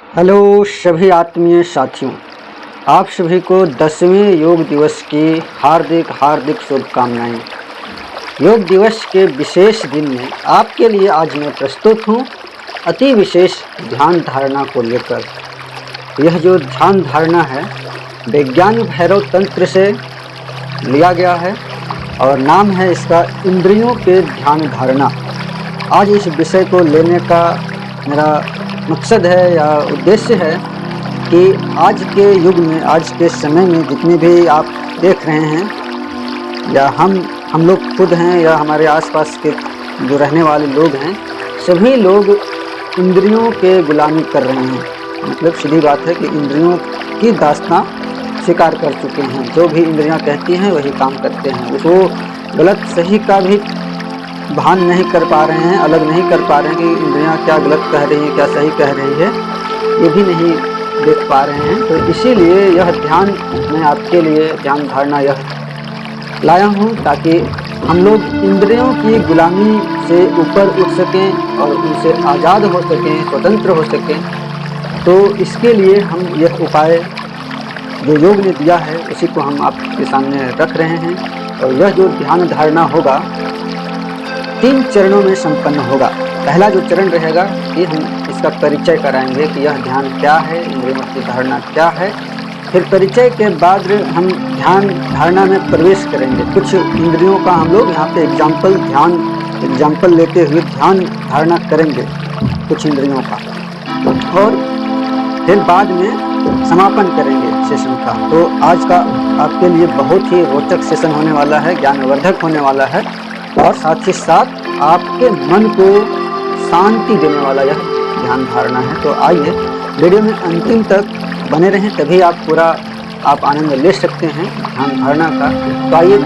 Hello सभी आत्मीय साथियों, आप सभी को 10वें योग दिवस की हार्दिक हार्दिक शुभकामनाएं। योग दिवस के विशेष दिन में आपके लिए आज मैं प्रस्तुत हूँ अति विशेष ध्यान धारणा को लेकर। यह जो ध्यान धारणा है वैज्ञानिक भैरव तंत्र से लिया गया है और नाम है इसका इंद्रियों के ध्यान धारणा। आज इस विषय को लेने का मेरा मकसद है या उद्देश्य है कि आज के युग में, आज के समय में जितने भी आप देख रहे हैं या हम लोग खुद हैं या हमारे आसपास के जो रहने वाले लोग हैं, सभी लोग इंद्रियों के गुलामी कर रहे हैं। मतलब सीधी बात है कि इंद्रियों की दास्तां स्वीकार कर चुके हैं। जो भी इंद्रियां कहती हैं वही काम करते हैं। उसको गलत सही का भी भान नहीं कर पा रहे हैं, अलग नहीं कर पा रहे हैं कि इंद्रियां क्या गलत कह रही हैं, क्या सही कह रही है, ये भी नहीं देख पा रहे हैं। तो इसीलिए यह ध्यान मैं आपके लिए ध्यान धारणा यह लाया हूँ ताकि हम लोग इंद्रियों की गुलामी से ऊपर उठ सकें और उनसे आज़ाद हो सकें, स्वतंत्र हो सकें। तो इसके लिए हम यह उपाय जो योग ने दिया है उसी को हम आपके सामने रख रहे हैं। और यह जो ध्यान धारणा होगा 3 चरणों में संपन्न होगा। पहला जो चरण रहेगा कि हम इसका परिचय कराएंगे कि यह ध्यान क्या है, इंद्रियों की धारणा क्या है। फिर परिचय के बाद हम ध्यान धारणा में प्रवेश करेंगे। कुछ इंद्रियों का हम लोग यहाँ पे एग्जाम्पल लेते हुए ध्यान धारणा करेंगे कुछ इंद्रियों का, और फिर बाद में समापन करेंगे सेशन का। तो आज का आपके लिए बहुत ही रोचक सेशन होने वाला है, ज्ञानवर्धक होने वाला है और साथ ही साथ आपके मन को शांति देने वाला यह ध्यान धारणा है। तो आइए वीडियो में अंतिम तक बने रहें, तभी आप आनंद ले सकते हैं ध्यान धारणा का। तो आइए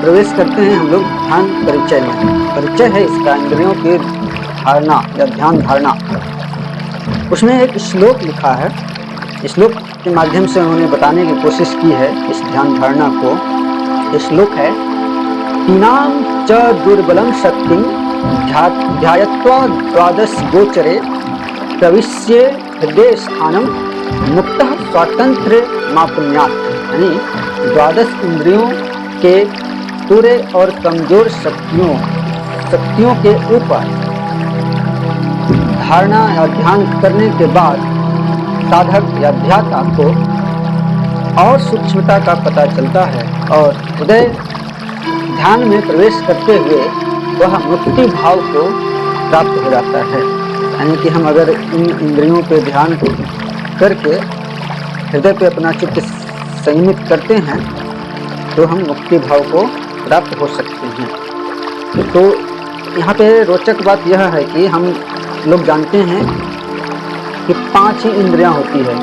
प्रवेश करते हैं हम लोग ध्यान परिचय में। परिचय है इसका इंद्रियों की धारणा या ध्यान धारणा। उसमें एक श्लोक लिखा है, श्लोक के माध्यम से उन्होंने बताने की कोशिश की है इस ध्यान धारणा को। ये श्लोक है, तीनाम च दुर्बलम शक्तिं ध्यायत्वा द्वादश गोचरे प्रविश्य हृदय स्थानम मुक्तः स्वातंत्र्य मापुण्यात्। यानी 12 इंद्रियों के पूरे और कमजोर शक्तियों के ऊपर धारणा या ध्यान करने के बाद साधक या ध्याता को और सूक्ष्मता का पता चलता है और हृदय ध्यान में प्रवेश करते हुए वह मुक्ति भाव को प्राप्त हो जाता है। यानी कि हम अगर इन इंद्रियों पे ध्यान करके हृदय पे अपना चित्त संयमित करते हैं तो हम मुक्ति भाव को प्राप्त हो सकते हैं। तो यहाँ पे रोचक बात यह है कि हम लोग जानते हैं कि 5 ही इंद्रियां होती है।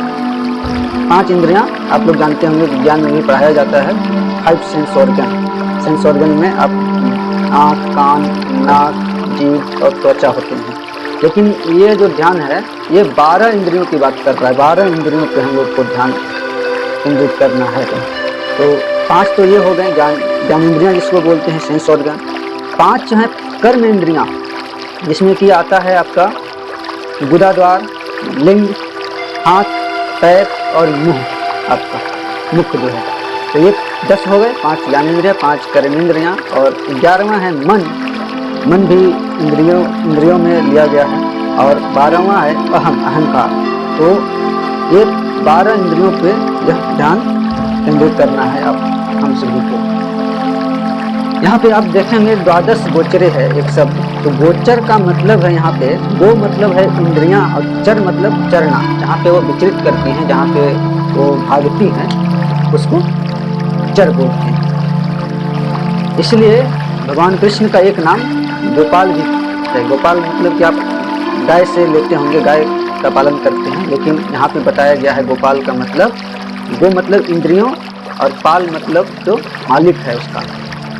5 इंद्रियां आप लोग जानते होंगे, विज्ञान में भी पढ़ाया जाता है। 5 सेंस ऑर्गन में आप आँख, कान, नाक, जीभ और त्वचा होते हैं। लेकिन ये जो ध्यान है ये 12 इंद्रियों की बात कर रहा है। 12 इंद्रियों पे हम लोग को ध्यान केंद्रित करना है। तो 5 तो ये हो गए ज्ञान इंद्रियाँ जिसको बोलते हैं सेंस ऑर्गन। 5 हैं कर्म इंद्रियाँ, जिसमें कि आता है आपका गुदाद्वार, लिंग, हाथ, पैर और मुंह, आपका मुख जो है। तो ये 10 हो गए, 5 ज्ञानेंद्रियाँ, 5 कर्मेंद्रियाँ और 11वां है मन। मन भी इंद्रियों में लिया गया है। और 12वां है अहंकार। तो ये 12 इंद्रियों पे यह ध्यान केंद्रित करना है आप हम सभी को। यहाँ पे आप देखेंगे 12 गोचरे है एक शब्द। तो गोचर का मतलब है यहाँ पे, गो मतलब है इंद्रियां और चर मतलब चरना, जहाँ पे वो विचरित करती हैं, जहाँ पे वो भागती हैं उसको चर बोलते हैं। इसलिए भगवान कृष्ण का एक नाम गोपाल भी है। गोपाल मतलब कि आप गाय से लेते होंगे, गाय का पालन करते हैं, लेकिन यहाँ पे बताया गया है गोपाल का मतलब, गो मतलब इंद्रियों और पाल मतलब जो मालिक है उसका,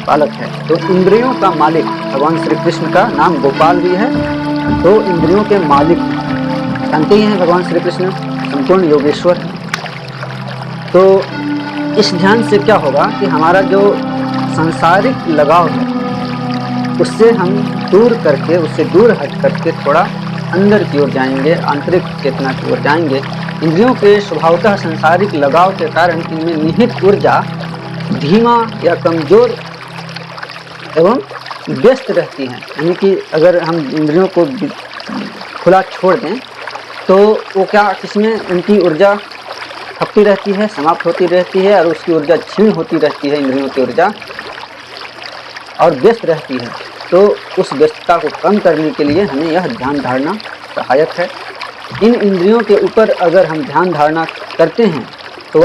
पालक है। तो इंद्रियों का मालिक भगवान श्री कृष्ण का नाम गोपाल भी है। तो इंद्रियों के मालिक जानते ही हैं भगवान श्री कृष्ण संपूर्ण योगेश्वर। तो इस ध्यान से क्या होगा कि हमारा जो सांसारिक लगाव है उससे हम दूर करके, उससे दूर हट करके थोड़ा अंदर की ओर जाएंगे, आंतरिक चेतना की ओर जाएंगे। इंद्रियों के स्वभावतः संसारिक लगाव के कारण इनमें निहित ऊर्जा धीमा या कमजोर एवं व्यस्त रहती है। यानी कि अगर हम इंद्रियों को खुला छोड़ दें तो वो क्या, किसमें उनकी ऊर्जा खपती रहती है, समाप्त होती रहती है और उसकी ऊर्जा क्षीण होती रहती है, इंद्रियों की ऊर्जा, और व्यस्त रहती है। तो उस व्यस्तता को कम करने के लिए हमें यह ध्यान धारणा सहायक है। इन इंद्रियों के ऊपर अगर हम ध्यान धारणा करते हैं तो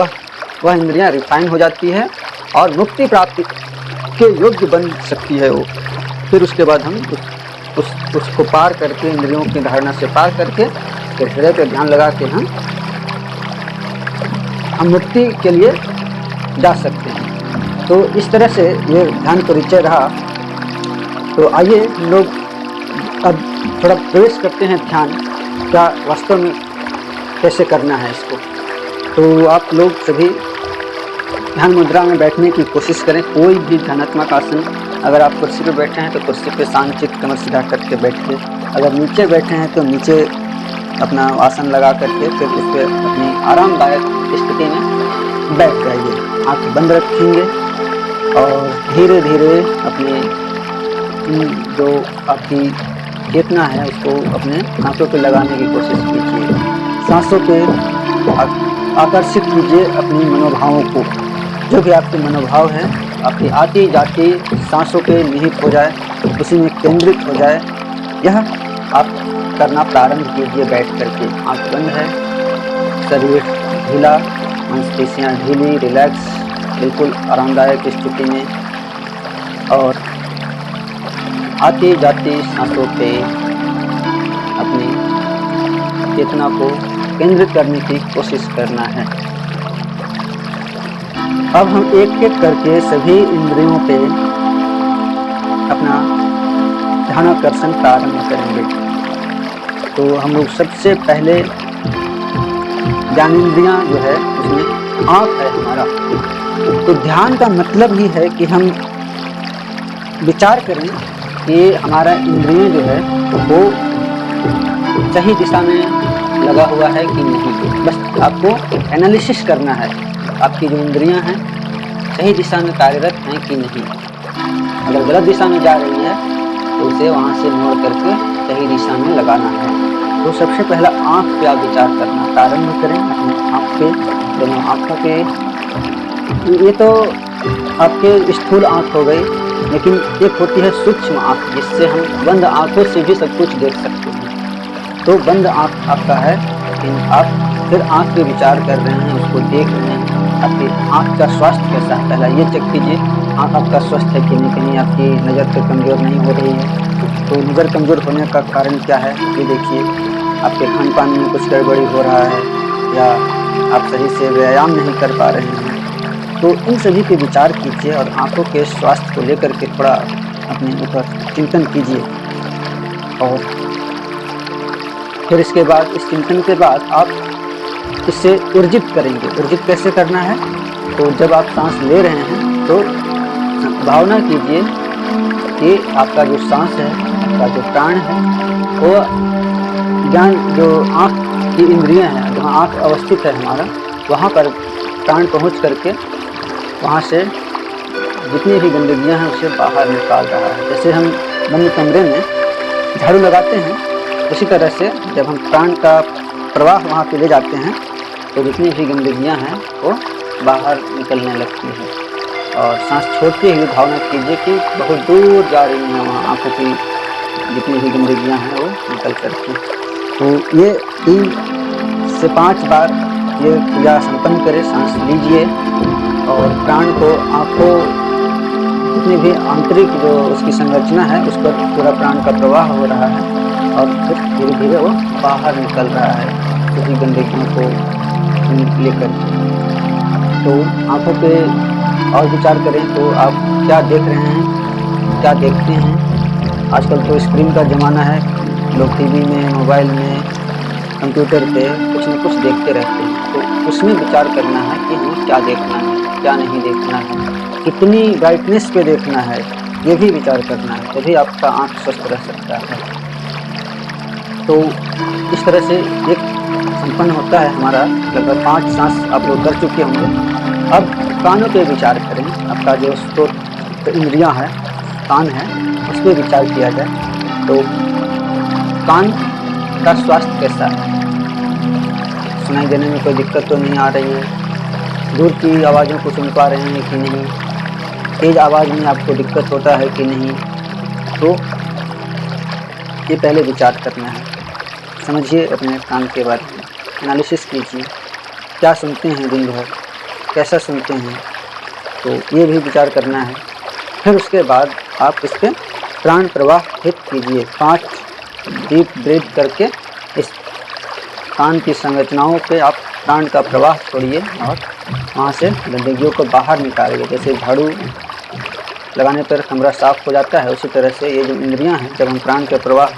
वह इंद्रियां रिफाइन हो जाती है और मुक्ति प्राप्ति के योग्य बन सकती है वो। फिर उसके बाद हम उसको पार करके, इंद्रियों की धारणा से पार करके फिर हृदय पर ध्यान लगा के हम मुक्ति के लिए जा सकते हैं। तो इस तरह से ये ध्यान परिचय रहा। तो आइए हम लोग अब थोड़ा प्रवेश करते हैं ध्यान क्या वास्तव में कैसे करना है इसको। तो आप लोग सभी ध्यान मुद्रा में बैठने की कोशिश करें। कोई भी ध्यानात्मक आसन, अगर आप कुर्सी पर बैठे हैं तो कुर्सी पे शांत कमर सीधा करके बैठिए। अगर नीचे बैठे हैं तो नीचे अपना आसन लगा करके फिर उस पर अपनी आरामदायक स्थिति में बैठ जाइए। आँख बंद रखेंगे और धीरे धीरे अपने जो आपकी चेतना है उसको अपने आँखों पे लगाने की कोशिश कीजिए। सांसों पे आकर्षित कीजिए अपनी मनोभावों को। जो भी आपके मनोभाव है आपकी आती जाती सांसों पे निहित हो जाए, उसी में केंद्रित हो जाए। यह आप करना प्रारंभ कीजिए बैठ करके। आँख बंद है, शरीर ढीला, मांसपेशियाँ ढीली, रिलैक्स, बिल्कुल आरामदायक स्थिति में, और आती जाती सांसों पे अपनी चेतना को केंद्रित करने की कोशिश करना है। अब हम एक एक करके सभी इंद्रियों पे अपना ध्यानाकर्षण प्रारंभ करेंगे। तो हम लोग सबसे पहले ज्ञानेंद्रियां जो है उसमें आँख है हमारा। तो ध्यान का मतलब ही है कि हम विचार करें कि हमारा इंद्रिय जो है वो सही दिशा में लगा हुआ है कि नहीं। बस आपको एनालिसिस करना है, आपकी जो इंद्रियां हैं सही दिशा में कार्यरत हैं कि नहीं। अगर गलत दिशा में जा रही है तो उसे वहाँ से मोड़ करके सही दिशा में लगाना है। तो सबसे पहला आँख पे आप विचार करना प्रारंभ करें। अपनी आँख पे, दोनों आँखों पे, ये तो आपके स्थूल आँख हो गई, लेकिन एक होती है सूक्ष्म आँख, जिससे हम बंद आँखों से भी सब कुछ देख सकते हैं। तो बंद आँख आपका है, लेकिन आप फिर आँख पे विचार कर रहे हैं, उसको देख रहे हैं। आपकी आँख का स्वास्थ्य कैसा है, पहला ये चेक कीजिए आँख आपका स्वस्थ है कि नहीं, कहीं आपकी नज़र तो कमज़ोर नहीं हो रही है। तो नज़र कमज़ोर होने का कारण क्या है ये देखिए। आपके खान पान में कुछ गड़बड़ी हो रहा है या आप सही से व्यायाम नहीं कर पा रहे हैं। तो इन सभी पे विचार कीजिए और आँखों के स्वास्थ्य को लेकर के थोड़ा अपने ऊपर चिंतन कीजिए। और फिर इसके बाद, इस चिंतन के बाद आप इससे ऊर्जित करेंगे। ऊर्जित कैसे करना है, तो जब आप सांस ले रहे हैं तो भावना कीजिए कि आपका जो सांस है, आपका जो प्राण है, वो ज्ञान जो आँख की इंद्रियां हैं, जहाँ आँख अवस्थित है हमारा, वहाँ पर प्राण पहुँच करके वहाँ से जितनी भी गंदगियाँ हैं उसे बाहर निकाल रहा है। जैसे हम बंद कमरे में झाड़ू लगाते हैं, उसी तरह से जब हम प्राण का प्रवाह वहाँ पे ले जाते हैं तो जितनी भी गंदगियाँ हैं वो बाहर निकलने लगती है। और सांस छोड़ते हुए भावना कीजिए कि बहुत दूर जा रही हैं वहाँ आँखों की जितनी भी गंदगियाँ हैं वो निकल करके। तो ये 3 से 5 बार ये क्रिया संपन्न करें। सांस लीजिए और प्राण को, आँखों, जितनी भी आंतरिक जो उसकी संरचना है उस पर पूरा प्राण का प्रवाह हो रहा है और फिर धीरे धीरे वो बाहर निकल रहा है सभी गंदगियों को लेकर। तो आँखों पे और विचार करें तो आप क्या देख रहे हैं, क्या देखते हैं। आजकल तो स्क्रीन का ज़माना है, लोग टीवी में, मोबाइल में, कंप्यूटर पे कुछ न कुछ देखते रहते हैं। तो उसमें विचार करना है कि हमें क्या देखना है, क्या नहीं देखना है, कितनी ब्राइटनेस पे देखना है, ये भी विचार करना है। तभी आपका आँख स्वस्थ रह सकता है। तो इस तरह से एक संपन्न होता है हमारा। लगभग 5 सांस आप लोग कर चुके होंगे। अब कानों पे विचार करें। आपका जो स्रोत इंद्रियां है, कान है, उस पर विचार किया जाए तो कान का स्वास्थ्य कैसा है? सुनाई देने में कोई दिक्कत तो नहीं आ रही है? दूर की आवाज़ों को सुन पा रहे हैं कि नहीं? तेज़ आवाज़ में आपको दिक्कत होता है कि नहीं? तो ये पहले विचार करना है। समझिए अपने कान के बारे में, एनालिसिस कीजिए। क्या सुनते हैं दिन भर, कैसा सुनते हैं, तो ये भी विचार करना है। फिर उसके बाद आप इस पर प्राण प्रवाहित कीजिए। 5 डीप ब्रीथ करके इस कान की संरचनाओं पे आप प्राण का प्रवाह छोड़िए और वहाँ से गंदगियों को बाहर निकालिए। जैसे झाड़ू लगाने पर कमरा साफ हो जाता है, उसी तरह से ये जो इंद्रियां हैं, जब हम प्राण का प्रवाह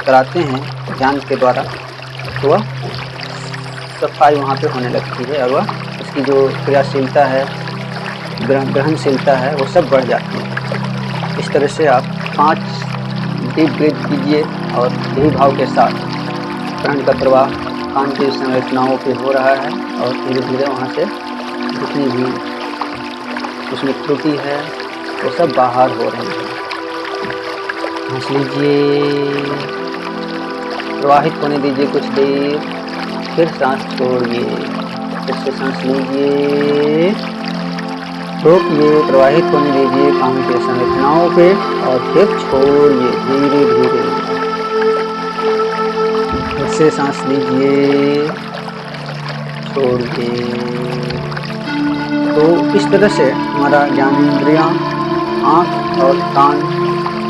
कराते हैं ध्यान के द्वारा, तो वह सफाई वहाँ पे होने लगती है और वह उसकी जो क्रियाशीलता है, ग्रहणशीलता है, वो सब बढ़ जाती है। इस तरह से आप 5 डीप ब्रीथ कीजिए और यही भाव के साथ प्राण का प्रवाह कान की संरचनाओं पे हो रहा है और धीरे धीरे वहाँ से जितनी भी उसमें त्रुटि है वो सब बाहर हो रही है। सांस लीजिए, प्रवाहित होने दीजिए कुछ देर, फिर सांस छोड़िए, फिर से सांस लीजिए, रोकिए, प्रवाहित होने दीजिए कान के संरचनाओं पे और फिर छोड़िए धीरे धीरे। फिर से सांस लीजिए, छोड़िए। तो इस तरह से हमारा ज्ञानेंद्रियाँ, आँख और कान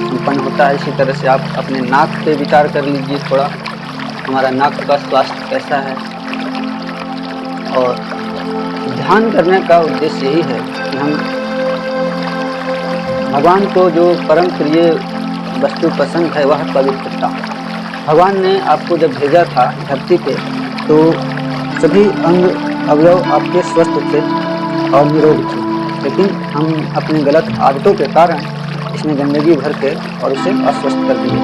संपन्न होता है। इसी तरह से आप अपने नाक पे विचार कर लीजिए थोड़ा, हमारा नाक का स्वास्थ्य कैसा है। और ध्यान करने का उद्देश्य यही है कि हम भगवान को जो परम प्रिय वस्तु पसंद है वह पवित्रता। भगवान ने आपको जब भेजा था धरती पे तो सभी अंग अवयव आपके स्वस्थ थे और निरोग थे, लेकिन हम अपनी गलत आदतों के कारण इसमें गंदगी भर के और उसे अस्वस्थ कर दिए।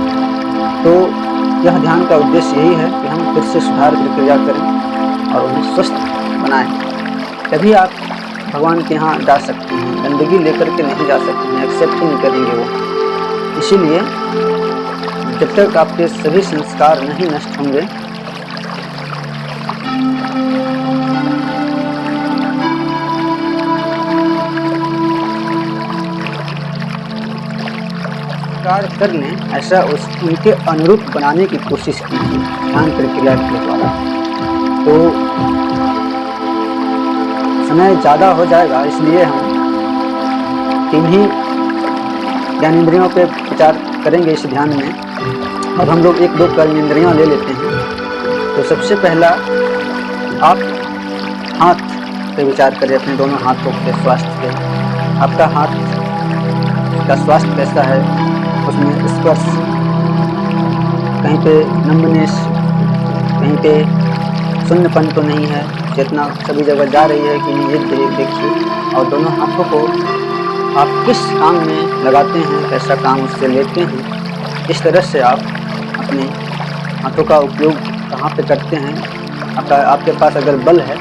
तो यह ध्यान का उद्देश्य यही है कि हम फिर से सुधार प्रक्रिया करें और उन्हें स्वस्थ बनाएं। तभी आप भगवान के यहाँ जा सकते हैं। गंदगी लेकर के नहीं जा सकते हैं, एक्सेप्ट नहीं करेंगे वो। इसीलिए जब तक आपके सभी संस्कार नहीं नष्ट होंगे, कार्य कर लें, ऐसा उनके अनुरूप बनाने की कोशिश कीजिए ध्यान प्रक्रिया के द्वारा। तो समय ज़्यादा हो जाएगा, इसलिए हम 3 ही ज्ञानेंद्रियों पे विचार करेंगे इस ध्यान में। अब हम लोग 1-2 कर्मेंद्रियाँ ले लेते हैं। तो सबसे पहला आप हाथ पे विचार करें, अपने दोनों हाथों के स्वास्थ्य पे। आपका हाथ का स्वास्थ्य कैसा है, उसमें स्पर्श, कहीं पे नम्बनेस, कहीं पे शून्यपन तो नहीं है, चेतना सभी जगह जा रही है कि नहीं, ये देखिए। और दोनों हाथों को आप किस काम में लगाते हैं, कैसा काम उससे लेते हैं, इस तरह से आप अपने हाथों का उपयोग कहाँ पे करते हैं। आपके पास अगर बल है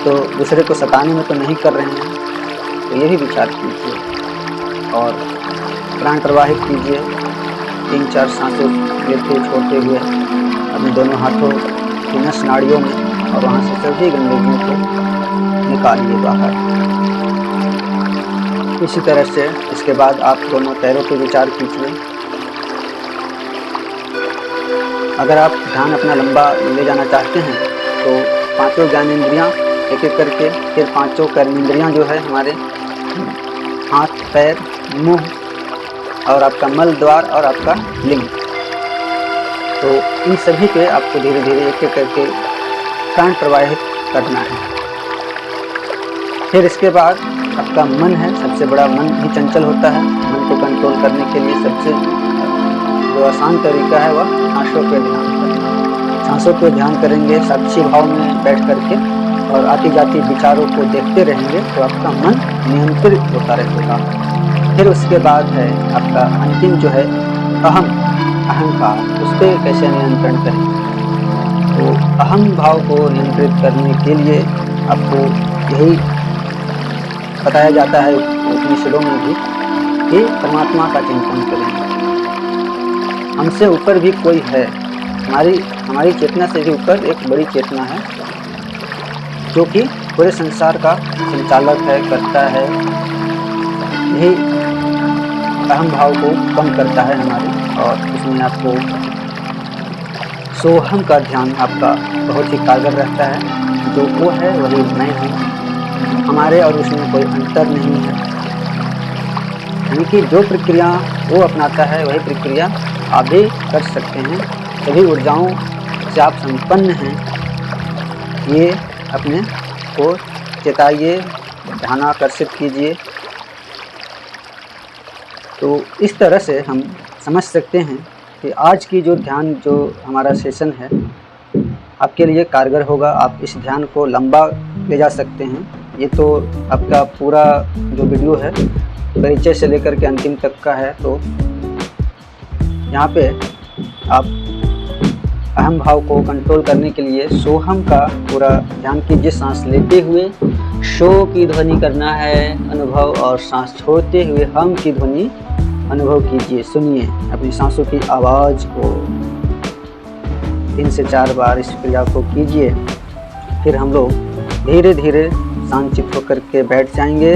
तो दूसरे को सताने में तो नहीं कर रहे हैं, तो ये भी विचार कीजिए और प्राण प्रवाहित कीजिए। 3-4 सांसें लेते छोड़ते हुए अपने दोनों हाथों की नस नाड़ियों में, और वहाँ से सभी गंदगियों को निकालिए बाहर। इसी तरह से इसके बाद आप दोनों पैरों पे विचार कीजिए। अगर आप ध्यान अपना लंबा ले जाना चाहते हैं तो 5 ज्ञानेंद्रियाँ एक-एक करके, फिर 5 कर्मेंद्रियाँ जो है हमारे हाथ, पैर, मुंह और आपका मल द्वार और आपका लिंग, तो इन सभी पे आपको धीरे धीरे एक-एक करके प्राण प्रवाहित करना है। फिर इसके बाद आपका मन है, सबसे बड़ा मन ही चंचल होता है। मन को कंट्रोल करने के लिए सबसे जो आसान तरीका है वह सांसों पे ध्यान करना। सांसों पे ध्यान करेंगे साक्षी भाव में बैठ करके और आती जाती विचारों को देखते रहेंगे तो आपका मन नियंत्रित होता रहेगा। फिर उसके बाद है आपका अंतिम जो है अहम, अहंकार, उस पर कैसे नियंत्रण करें। तो अहम भाव को नियंत्रित करने के लिए आपको यही बताया जाता है उपनिषदों में भी कि परमात्मा का चिंतन करें। हमसे ऊपर भी कोई है, हमारी चेतना से भी ऊपर एक बड़ी चेतना है जो कि पूरे संसार का संचालक है, करता है। यही अहम भाव को कम करता है हमारे, और उसमें आपको सोहम का ध्यान आपका बहुत ही कारगर रहता है। जो वो है वही मैं हूँ, हमारे और उसमें कोई अंतर नहीं है। यानी कि जो प्रक्रिया वो अपनाता है वही प्रक्रिया आप भी कर सकते हैं। सभी ऊर्जाओं से आप संपन्न हैं, ये अपने को चेताइए, ध्यानाकर्षित कीजिए। तो इस तरह से हम समझ सकते हैं कि आज की जो हमारा सेशन है आपके लिए कारगर होगा। आप इस ध्यान को लंबा ले जा सकते हैं। ये तो आपका पूरा जो वीडियो है परिचय से लेकर के अंतिम तक का है। तो यहाँ पे आप अहम भाव को कंट्रोल करने के लिए सोहम का पूरा ध्यान कीजिए। सांस लेते हुए शो की ध्वनि करना है अनुभव, और सांस छोड़ते हुए हम की ध्वनि अनुभव कीजिए। सुनिए अपनी सांसों की आवाज़ को 3 से 4 बार इस क्रिया को कीजिए। फिर हम लोग धीरे धीरे शांतचित्त होकर के बैठ जाएंगे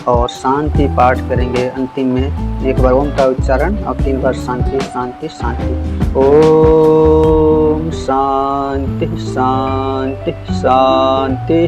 और शांति पाठ करेंगे। अंतिम में 1 बार ओम का उच्चारण और 3 बार शांति शांति शांति। ओम शांति शांति शांति।